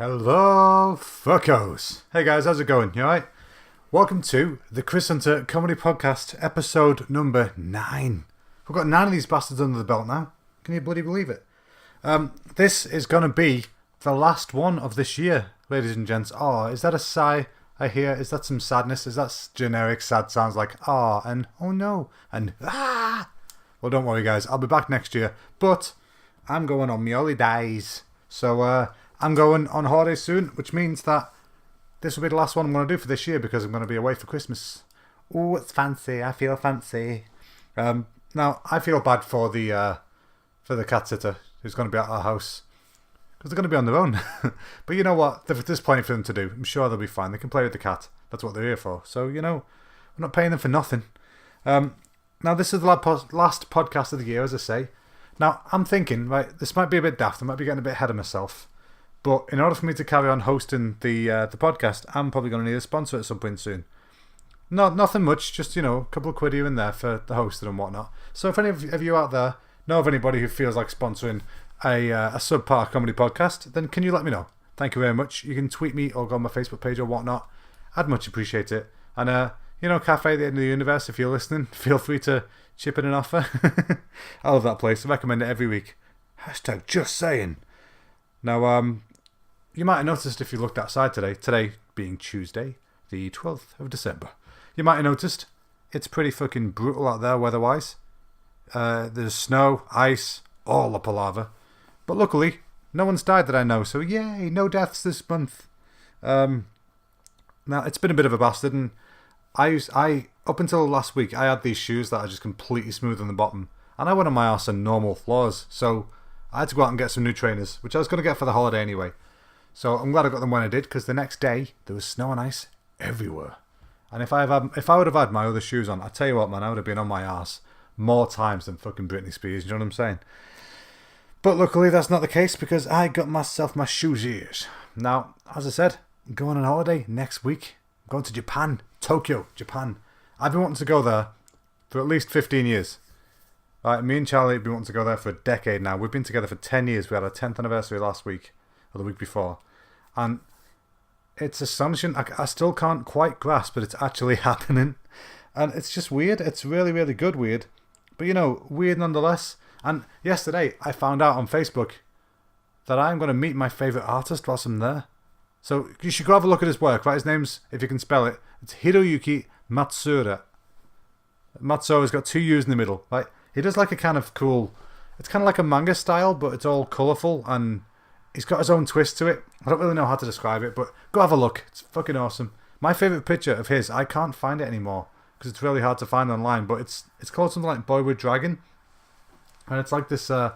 Hello, fuckos. Hey guys, how's it going? You alright? Welcome to the Chris Hunter Comedy Podcast, episode number 9. We've got 9 of these bastards under the belt now. Can you bloody believe it? This is going to be the last one of this year, ladies and gents. Oh, is that a sigh I hear? Is that some sadness? Is that generic sad sounds like ah and oh no and ah? Well, don't worry guys, I'll be back next year. But I'm going on my holidays. So, I'm going on holiday soon, which means that this will be the last one I'm going to do for this year because I'm going to be away for Christmas. Oh, it's fancy. I feel fancy. Now, I feel bad for the cat sitter who's going to be at our house because they're going to be on their own. But you know what? There's plenty for them to do. I'm sure they'll be fine. They can play with the cat. That's what they're here for. So, you know, we're not paying them for nothing. Now, this is the last podcast of the year, as I say. Now, I'm thinking, right, this might be a bit daft. I might be getting a bit ahead of myself. But in order for me to carry on hosting the podcast, I'm probably going to need a sponsor at some point soon. Nothing much, just, you know, a couple of quid here and there for the hosting and whatnot. So if any of you out there know of anybody who feels like sponsoring a subpar comedy podcast, then can you let me know? Thank you very much. You can tweet me or go on my Facebook page or whatnot. I'd much appreciate it. And, you know, Cafe at the End of the Universe, if you're listening, feel free to chip in an offer. I love that place. I recommend it every week. Hashtag just saying. Now, you might have noticed if you looked outside today being Tuesday, the 12th of December, you might have noticed it's pretty fucking brutal out there weather-wise. There's snow, ice, all the palaver. But luckily, no one's died that I know, so yay, no deaths this month. Now, it's been a bit of a bastard, and I up until last week, I had these shoes that are just completely smooth on the bottom, and I went on my arse on normal floors, so I had to go out and get some new trainers, which I was going to get for the holiday anyway. So I'm glad I got them when I did, because the next day there was snow and ice everywhere. And if I would have had my other shoes on, I tell you what, man, I would have been on my arse more times than fucking Britney Spears. You know what I'm saying? But luckily that's not the case because I got myself my shoes ears. Now, as I said, I'm going on holiday next week. I'm going to Japan, Tokyo, Japan. I've been wanting to go there for at least 15 years. Right, me and Charlie have been wanting to go there for a decade now. We've been together for 10 years. We had our 10th anniversary last week. Or the week before, and it's astonishing. I still can't quite grasp that it's actually happening, and it's just weird. It's really, really good weird, but you know, weird nonetheless. And yesterday I found out on Facebook that I'm going to meet my favourite artist whilst I'm there. So you should go have a look at his work. Right, his name's, if you can spell it, it's Hiroyuki Matsuura. Matsuura's got 2 U's in the middle. Right, he does like a kind of cool. It's kind of like a manga style, but it's all colourful and he's got his own twist to it. I don't really know how to describe it, but go have a look. It's fucking awesome. My favourite picture of his, I can't find it anymore because it's really hard to find online, but it's called something like Boy with Dragon. And it's like this, like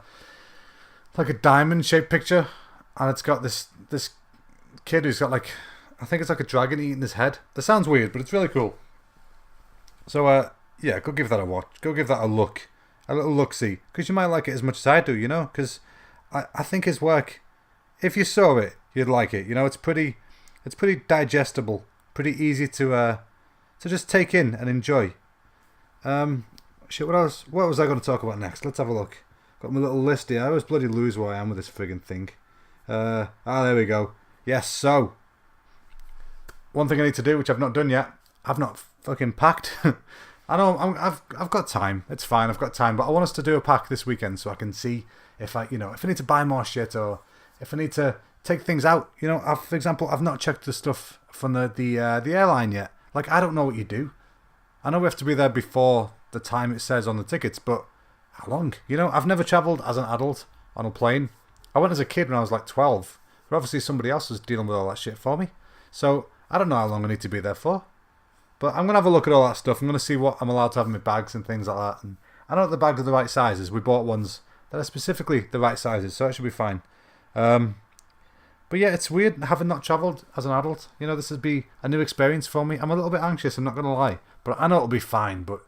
a diamond-shaped picture. And it's got this kid who's got like, I think it's like a dragon eating his head. That sounds weird, but it's really cool. So, yeah, go give that a watch. Go give that a look. A little look-see. Because you might like it as much as I do, you know? Because I think his work, if you saw it, you'd like it. You know, it's pretty digestible, pretty easy to just take in and enjoy. Shit, what else? What was I going to talk about next? Let's have a look. Got my little list here. I always bloody lose where I am with this friggin' thing. There we go. Yes, so one thing I need to do, which I've not done yet, I've not fucking packed. I know I've got time. It's fine. I've got time, but I want us to do a pack this weekend so I can see if I need to buy more shit or if I need to take things out. You know, for example, I've not checked the stuff from the airline yet. Like, I don't know what you do. I know we have to be there before the time it says on the tickets, but how long? You know, I've never travelled as an adult on a plane. I went as a kid when I was like 12, but obviously somebody else was dealing with all that shit for me. So I don't know how long I need to be there for. But I'm going to have a look at all that stuff. I'm going to see what I'm allowed to have in my bags and things like that. And I know that the bags are the right sizes. We bought ones that are specifically the right sizes, so it should be fine. But yeah, it's weird having not travelled as an adult. You know, this would be a new experience for me. I'm a little bit anxious, I'm not going to lie. But I know it'll be fine. But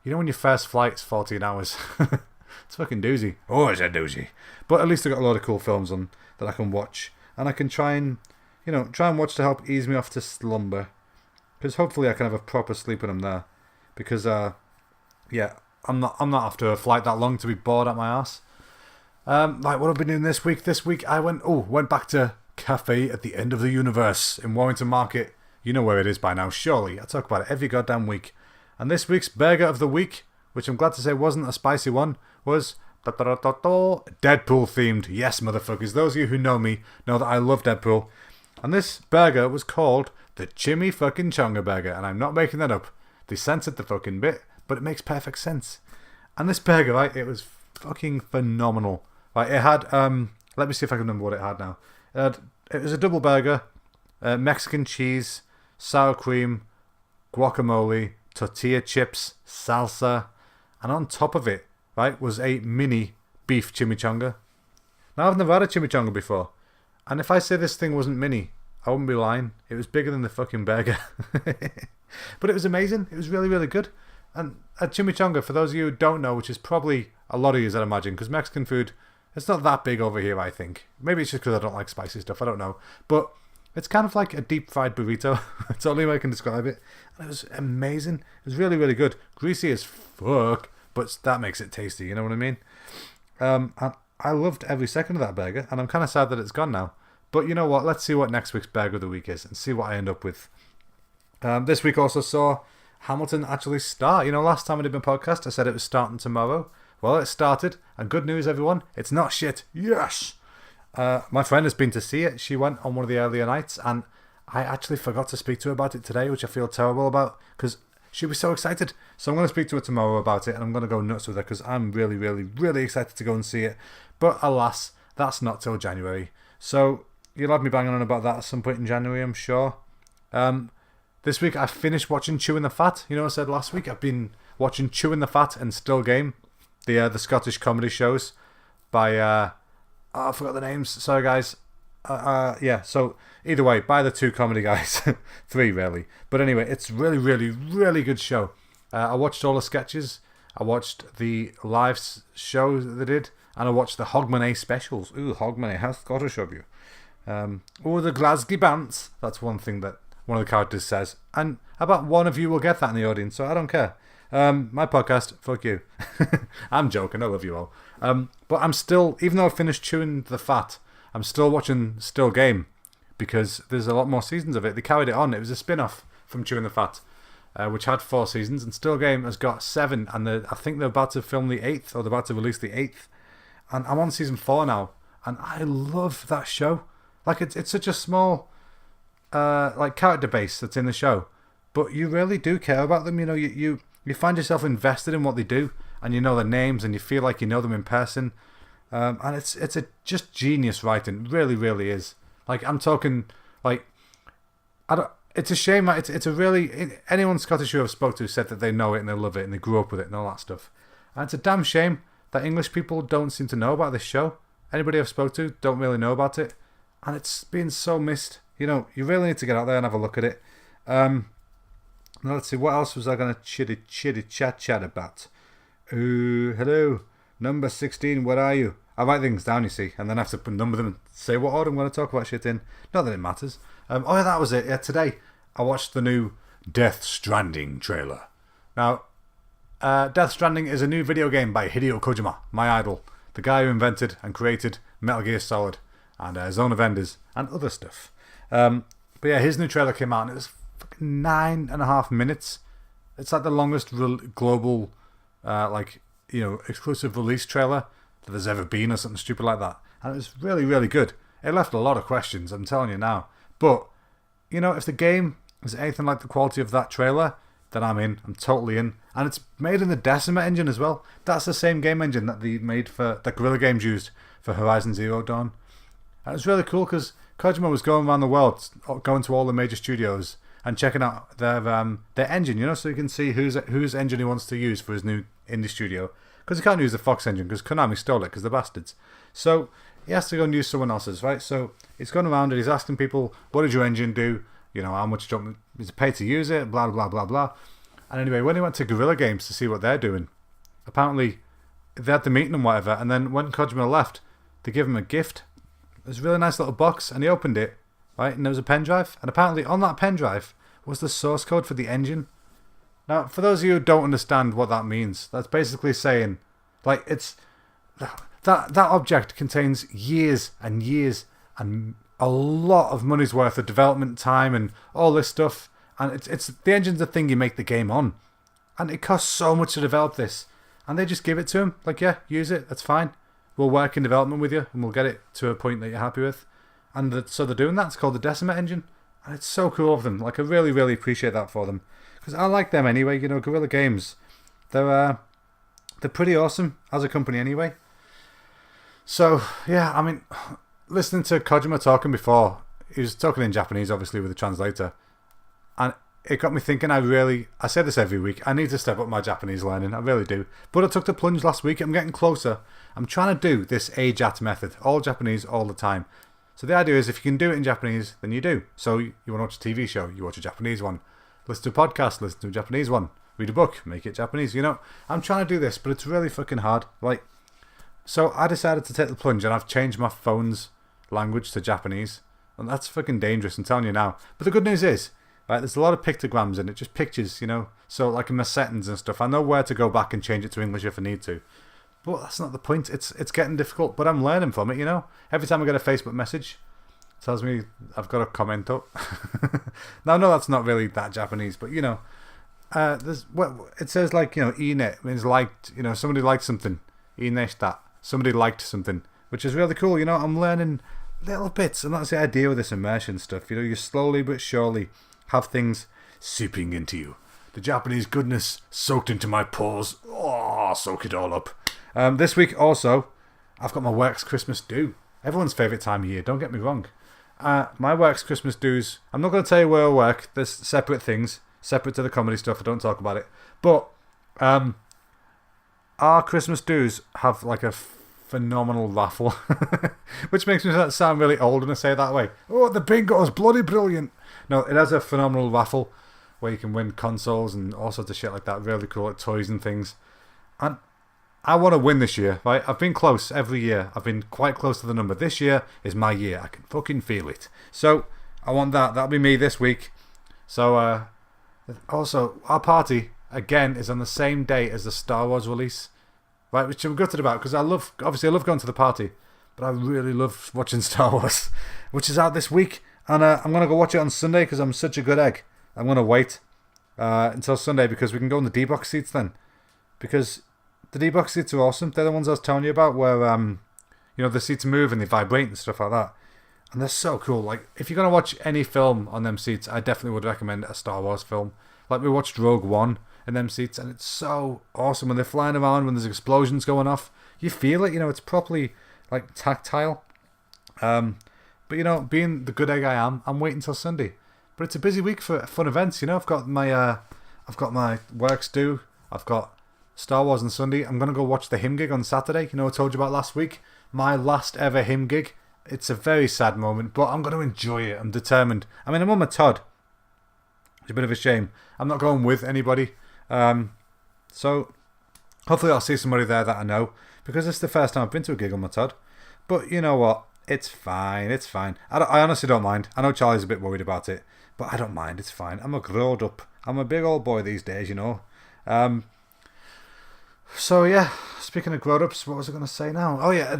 you know when your first flight's 14 hours? It's fucking doozy. Oh, it's a doozy. But at least I've got a lot of cool films on that I can watch. And I can try and watch to help ease me off to slumber. Because hopefully I can have a proper sleep when I'm there. Because, yeah, I'm not after a flight that long to be bored at my ass. Like what I've been doing this week. This week I went back to cafe at the end of the universe in Warrington Market. You know where it is by now, surely. I talk about it every goddamn week. And this week's burger of the week, which I'm glad to say wasn't a spicy one, was Deadpool themed. Yes, motherfuckers. Those of you who know me know that I love Deadpool. And this burger was called the Chimmy fucking Chonga Burger. And I'm not making that up. They censored the fucking bit, but it makes perfect sense. And this burger, right, it was fucking phenomenal. Right, it had, let me see if I can remember what it had now. It was a double burger, Mexican cheese, sour cream, guacamole, tortilla chips, salsa, and on top of it, right, was a mini beef chimichanga. Now, I've never had a chimichanga before, and if I say this thing wasn't mini, I wouldn't be lying. It was bigger than the fucking burger. But it was amazing. It was really, really good. And a chimichanga, for those of you who don't know, which is probably a lot of you, I'd imagine, because Mexican food, it's not that big over here, I think. Maybe it's just because I don't like spicy stuff, I don't know. But it's kind of like a deep fried burrito. It's the only way I can describe it. And it was amazing. It was really, really good. Greasy as fuck, but that makes it tasty, you know what I mean? And I loved every second of that burger, and I'm kind of sad that it's gone now. But you know what? Let's see what next week's burger of the week is and see what I end up with. This week also saw Hamilton actually start. You know, last time I did my podcast, I said it was starting tomorrow. Well, it started, and good news, everyone, it's not shit. Yes! My friend has been to see it. She went on one of the earlier nights, and I actually forgot to speak to her about it today, which I feel terrible about, because she was so excited. So I'm going to speak to her tomorrow about it, and I'm going to go nuts with her, because I'm really, really, really excited to go and see it. But alas, that's not till January. So you'll have me banging on about that at some point in January, I'm sure. This week I finished watching Chewing the Fat. You know, I said last week I've been watching Chewing the Fat and Still Game, the Scottish comedy shows by I forgot the names. Sorry, guys. Yeah. So either way, by the two comedy guys, three really. But anyway, it's really, really, really good show. I watched all the sketches. I watched the live show that they did, and I watched the Hogmanay specials. Ooh, Hogmanay has Scottish of you. The Glasgow Bants. That's one thing that one of the characters says, and about one of you will get that in the audience, so I don't care. My podcast, fuck you. I'm joking, I love you all. But I'm still, even though I finished Chewing the Fat, I'm still watching Still Game, because there's a lot more seasons of it. They carried it on. It was a spin-off from Chewing the Fat, which had 4 seasons, and Still Game has got 7, and I think they're about to film the 8th, or they're about to release the 8th, and I'm on season 4 now, and I love that show. Like, it's such a small like character base that's in the show, but you really do care about them. You know, you find yourself invested in what they do, and you know their names, and you feel like you know them in person. And it's a just genius writing. It really, really is. Like, I'm talking, like, it's a shame that it's a really, anyone Scottish who I've spoke to said that they know it and they love it and they grew up with it and all that stuff. And it's a damn shame that English people don't seem to know about this show. Anybody I've spoke to don't really know about it, and it's been so missed. You know, you really need to get out there and have a look at it. Now let's see, what else was I going to chitty chat about? Hello, number 16, where are you? I write things down, you see, and then I have to number them and say what order I'm going to talk about shit in. Not that it matters. Oh yeah, that was it. Yeah, today I watched the new Death Stranding trailer. Now, Death Stranding is a new video game by Hideo Kojima, my idol, the guy who invented and created Metal Gear Solid and Zone of Enders and other stuff. But yeah, his new trailer came out, and it was fucking 9.5 minutes. It's like the longest global, exclusive release trailer that there's ever been, or something stupid like that. And it was really, really good. It left a lot of questions, I'm telling you now. But, you know, if the game is anything like the quality of that trailer, then I'm in. I'm totally in. And it's made in the Decima engine as well. That's the same game engine that they made that Guerrilla Games used for Horizon Zero Dawn. And it's really cool because Kojima was going around the world, going to all the major studios and checking out their engine, you know, so you can see whose engine he wants to use for his new indie studio. Because he can't use the Fox engine because Konami stole it because they're bastards. So he has to go and use someone else's, right? So he's going around and he's asking people, what did your engine do? You know, how much do you want me to pay to use it? Blah, blah, blah, blah. And anyway, when he went to Guerrilla Games to see what they're doing, apparently they had the meeting and whatever, and then when Kojima left, they gave him a gift. It was a really nice little box, and he opened it, right, and there was a pen drive, and apparently on that pen drive was the source code for the engine. Now, for those of you who don't understand what that means, that's basically saying, like, it's that object contains years and years and a lot of money's worth of development time and all this stuff. And it's the engine's the thing you make the game on. And it costs so much to develop this. And they just give it to him. Like, yeah, use it. That's fine. We'll work in development with you and we'll get it to a point that you're happy with. And so they're doing that. It's called the Decimate engine. And it's so cool of them. Like, I really, really appreciate that for them. Because I like them anyway. You know, Guerrilla Games. They're pretty awesome as a company anyway. So, yeah, I mean, listening to Kojima talking before, he was talking in Japanese, obviously, with the translator. And it got me thinking, I say this every week, I need to step up my Japanese learning, I really do. But I took the plunge last week, I'm getting closer. I'm trying to do this AJAT method, all Japanese, all the time. So the idea is, if you can do it in Japanese, then you do. So you want to watch a TV show, you watch a Japanese one. Listen to a podcast, listen to a Japanese one. Read a book, make it Japanese, you know. I'm trying to do this, but it's really fucking hard. Like, so I decided to take the plunge, and I've changed my phone's language to Japanese. And that's fucking dangerous, I'm telling you now. But the good news is, right, there's a lot of pictograms in it, just pictures, you know. So like in my settings and stuff, I know where to go back and change it to English if I need to. But that's not the point. It's getting difficult, but I'm learning from it, you know. Every time I get a Facebook message, it tells me I've got a comment up. Now, no, that's not really that Japanese, but you know, it says like, you know, ine means liked, you know, somebody liked something. Ineshita, somebody liked something, which is really cool, you know. I'm learning little bits, and that's the idea with this immersion stuff, you know. You slowly but surely have things seeping into you. The Japanese goodness soaked into my pores. Oh, soak it all up. This week also, I've got my work's Christmas due. Everyone's favourite time of year, don't get me wrong. My work's Christmas dues, I'm not going to tell you where I work. There's separate things, separate to the comedy stuff. I don't talk about it. But our Christmas dues have like a phenomenal raffle. Which makes me sound really old when I say it that way. Oh, the bingo's bloody brilliant. No, it has a phenomenal raffle where you can win consoles and all sorts of shit like that. Really cool, like toys and things. And I want to win this year, right? I've been close every year. I've been quite close to the number. This year is my year. I can fucking feel it. So I want that. That'll be me this week. So also, our party, again, is on the same day as the Star Wars release. Right, which I'm gutted about, because I love going to the party, but I really love watching Star Wars, which is out this week. And I'm going to go watch it on Sunday because I'm such a good egg. I'm going to wait until Sunday because we can go in the D-box seats then. Because the D-box seats are awesome. They're the ones I was telling you about where, you know, the seats move and they vibrate and stuff like that. And they're so cool. Like, if you're going to watch any film on them seats, I definitely would recommend a Star Wars film. Like, we watched Rogue One in them seats, and it's so awesome when they're flying around, when there's explosions going off. You feel it, you know, it's properly, like, tactile. But, you know, being the good egg I am, I'm waiting till Sunday. But it's a busy week for fun events, you know. I've got my works due. I've got Star Wars on Sunday. I'm going to go watch the hymn gig on Saturday. You know, I told you about last week. My last ever hymn gig. It's a very sad moment, but I'm going to enjoy it. I'm determined. I mean, I'm on my Todd. It's a bit of a shame. I'm not going with anybody. So, hopefully I'll see somebody there that I know. Because it's the first time I've been to a gig on my Todd. But you know what? It's fine. It's fine. I honestly don't mind. I know Charlie's a bit worried about it. But I don't mind. It's fine. I'm a grown up. I'm a big old boy these days, you know. So, yeah. Speaking of grown-ups, what was I going to say now? Oh, yeah.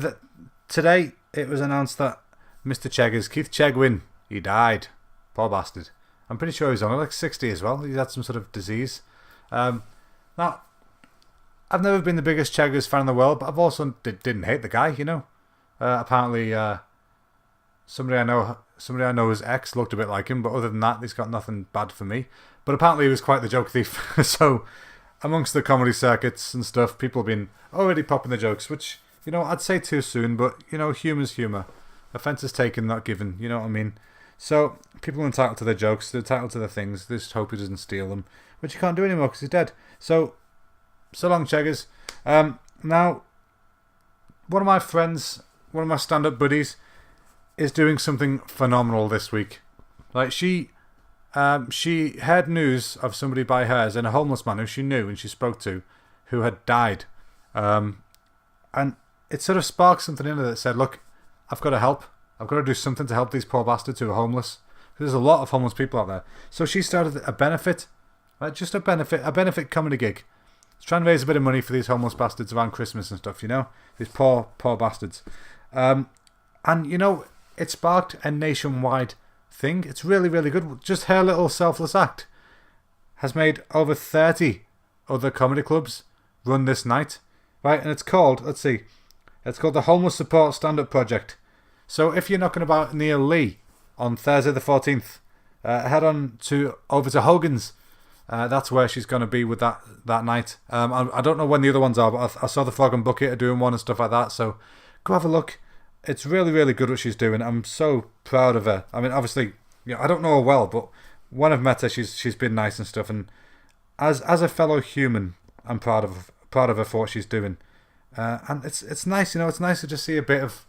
Today, it was announced that Mr. Cheggers, Keith Chegwin, he died. Poor bastard. I'm pretty sure he's only like 60 as well. He's had some sort of disease. Now, I've never been the biggest Cheggers fan in the world, but I've also didn't hate the guy, you know. Apparently, somebody I know's ex looked a bit like him, but other than that, he's got nothing bad for me. But apparently he was quite the joke thief. So, amongst the comedy circuits and stuff, people have been already popping the jokes, which, you know, I'd say too soon, but, you know, humour's humour. Offence is taken, not given, you know what I mean? So, people are entitled to their jokes, they're entitled to their things, they just hope he doesn't steal them, which he can't do anymore because he's dead. So long, Cheggers. Now, one of my friends, one of my stand-up buddies, is doing something phenomenal this week. Like, she heard news of somebody by hers and a homeless man who she knew and she spoke to, who had died. And it sort of sparked something in her that said, look, I've got to help. I've got to do something to help these poor bastards who are homeless. There's a lot of homeless people out there. So she started a benefit, right? Just a benefit comedy gig. It's trying to raise a bit of money for these homeless bastards around Christmas and stuff, you know? These poor bastards. And, you know, it sparked a nationwide thing. It's really, really good. Just her little selfless act has made over 30 other comedy clubs run this night, right? And it's called, it's called the Homeless Support Stand-Up Project. So if you're knocking about near Lee on Thursday the 14th, head on over to Hogan's. That's where she's going to be with that night. I don't know when the other ones are, but I saw the Frog and Bucket are doing one and stuff like that. So go have a look. It's really, really good what she's doing. I'm so proud of her. I mean, obviously, I don't know her well, but when I've met her, she's been nice and stuff. And as a fellow human, I'm proud of her for what she's doing. And it's nice, it's nice to just see a bit of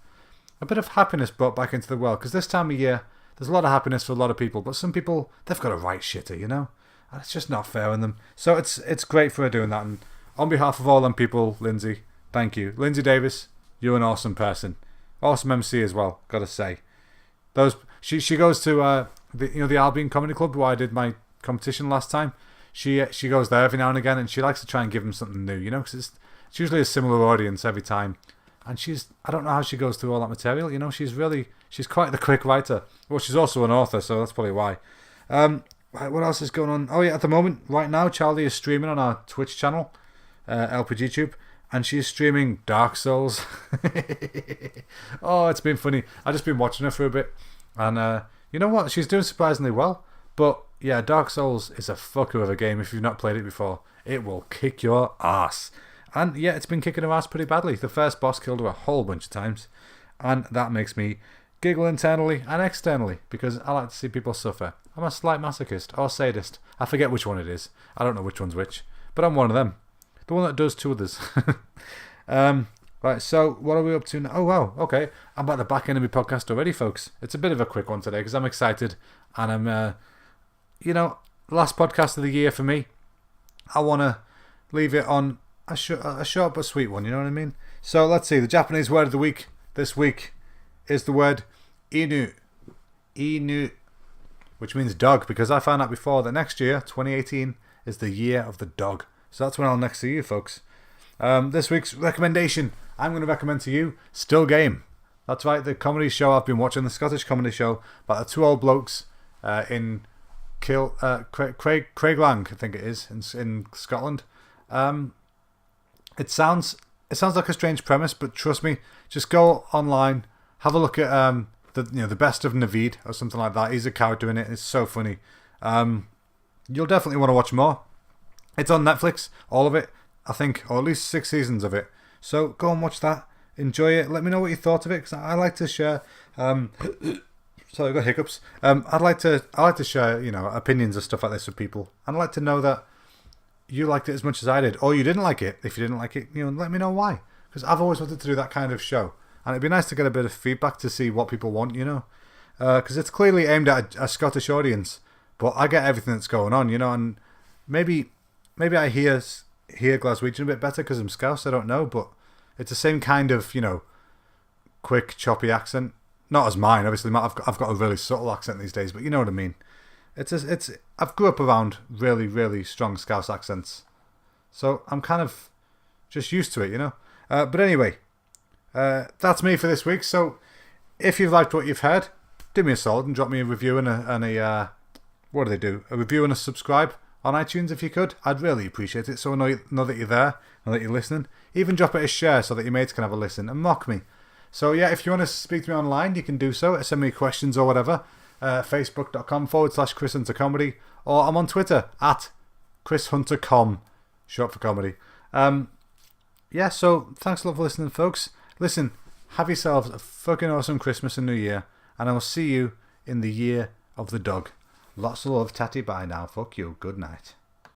happiness brought back into the world. Because this time of year, there's a lot of happiness for a lot of people, but some people, they've got a right shitter, and it's just not fair on them. So it's great for her doing that. And on behalf of all them people, Lindsay, thank you. Lindsay Davis, you're an awesome person. Awesome MC as well, gotta say. She goes to the Albion Comedy Club where I did my competition last time. She goes there every now and again, and she likes to try and give them something new, because it's usually a similar audience every time. And I don't know how she goes through all that material, she's quite the quick writer. Well, she's also an author, so that's probably why. Right, what else is going on? Oh yeah, at the moment, right now, Charlie is streaming on our Twitch channel, LPGTube, and she's streaming Dark Souls. Oh, it's been funny. I've just been watching her for a bit, and you know what? She's doing surprisingly well. But yeah, Dark Souls is a fucker of a game if you've not played it before. It will kick your ass. And yeah, it's been kicking her ass pretty badly. The first boss killed her a whole bunch of times, and that makes me giggle internally and externally because I like to see people suffer. I'm a slight masochist or sadist. I forget which one it is. I don't know which one's which, but I'm one of them. The one that does to others. Right, so what are we up to now? Oh, wow, okay. I'm at the back end of my podcast already, folks. It's a bit of a quick one today because I'm excited and I'm, last podcast of the year for me. I want to leave it on a short but sweet one, you know what I mean? So let's see. The Japanese word of the week this week is the word inu. Inu, which means dog, because I found out before that next year, 2018, is the year of the dog. So that's when I'll next see you, folks. This week's recommendation, I'm going to recommend to you Still Game. That's right, the comedy show I've been watching, the Scottish comedy show about the two old blokes in Craiglang, I think it is, in Scotland. It sounds like a strange premise, but trust me, just go online, have a look at the best of Naveed or something like that. He's a character in it. It's so funny. You'll definitely want to watch more. It's on Netflix, all of it, I think, or at least 6 seasons of it. So go and watch that. Enjoy it. Let me know what you thought of it, because I like to share. Sorry, I got hiccups. I like to share, opinions and stuff like this with people, and I like to know that you liked it as much as I did, or you didn't like it. If you didn't like it, let me know why, because I've always wanted to do that kind of show, and it'd be nice to get a bit of feedback to see what people want, because it's clearly aimed at a Scottish audience, but I get everything that's going on, and maybe I hear Glaswegian a bit better because I'm Scouse, I don't know, but it's the same kind of, quick, choppy accent. Not as mine, obviously. I've got a really subtle accent these days, but you know what I mean. I've grew up around really, really strong Scouse accents, so I'm kind of just used to it, But anyway, that's me for this week. So if you've liked what you've heard, do me a solid and drop me a review and a what do they do? A review and a subscribe on iTunes if you could. I'd really appreciate it. So I know that you're there, know that you're listening. Even drop it a share so that your mates can have a listen and mock me. So yeah, if you want to speak to me online, you can do so. Send me questions or whatever. Facebook.com/Chris Hunter Comedy, or I'm on Twitter at Chris Hunter Com, short for comedy. Yeah, so thanks a lot for listening, folks. Listen, have yourselves a fucking awesome Christmas and New Year, and I will see you in the year of the dog. Lots of love, tatty, bye now. Fuck you. Good night.